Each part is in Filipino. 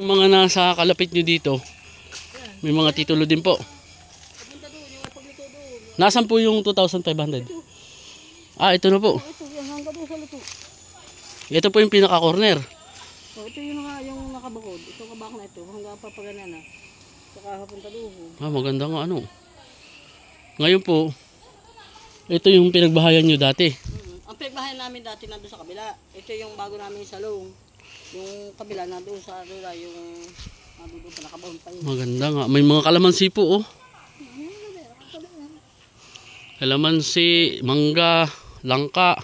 Mga nasa kalapit nyo dito, may mga titulo din po. Nasaan po yung 2,500? Ah, ito na po. Ito po yung pinaka-corner. Ito yung nakabukod. Ito kabak na ito. Hanggang papagana na. Saka papunta doon. Ah, maganda nga ano. Ngayon po, ito yung pinagbahayan nyo dati. Ang pinagbahayan namin dati nandun sa kabila. Ito yung bago namin salong. Yung kabila nandun sa rula. Yung nandun pa nakabahon pa yun. Maganda nga. May mga kalamansi po oh. Kalamansi, mangga, langka,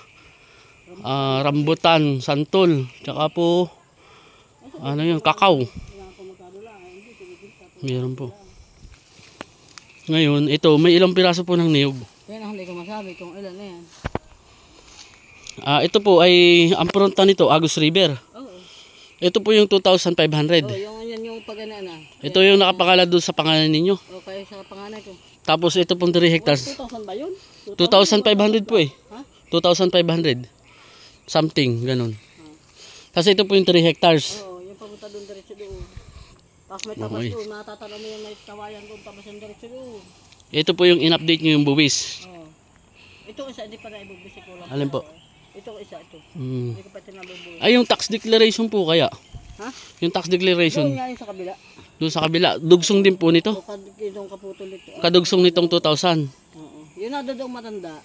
rambutan, santol, tsaka po ano yun, kakao. Meron po. Ngayon, ito, may ilang piraso po ng niyog. Yan ang hindi ko masabi kung ilan na yan. Ito po ay, ang pronta nito, Agus River. Oo. Ito po yung 2,500. Yan yung pagana na. Ito yung nakapakala doon sa pangalan ninyo. O, kaya sa panganay ko. Tapos ito pong 3 hectares. 2,000 ba yun? 2,500 po eh. Ha? 2,500. Something, ganun. Kasi ito po yung 3 hectares. Oo, yung papunta doon diretso doon. Tapos may tabas doon, matatanong mo yung may kawayan doon, tapos yung diretso doon. Ito po yung in-update nyo yung buwis. Oo. Ito isa, hindi pa na ibubisi ko lang. Alin po? Ito isa, ito. Hmm. Hindi ko pa tinabubuhay. Ay, yung tax declaration po kaya? Ha? Yung tax declaration. Doon nga yung sa kabila. Doon sa kabila. Dugsong din po nito. O yung kaputol nito. Kadugsong nitong 2,000. Oo. Yun na doon matanda.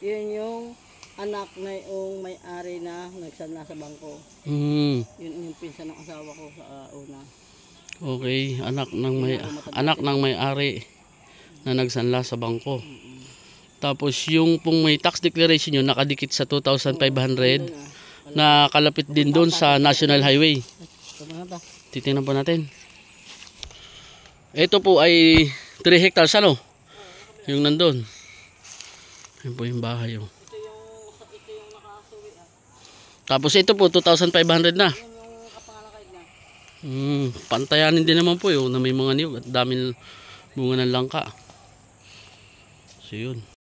Yun yung anak na yung may-ari na nagsanla sa bangko. Hmm. Yun yung pinsan ng asawa ko sa una. Okay, anak ng may-ari na nagsanla sa bangko. Tapos yung pong may tax declaration nyo nakadikit sa 2,500 na kalapit din doon sa National Highway. Titingnan po natin. Ito po ay 3 hectares ano? Yung nandun. Yan po yung bahay. Oh. Ito yung nakasuwi. Tapos ito po 2,500 na. Yan yung kapangalakay na. Pantayanin din naman po yun na may mga niyog at daming bunga ng langka. So yun.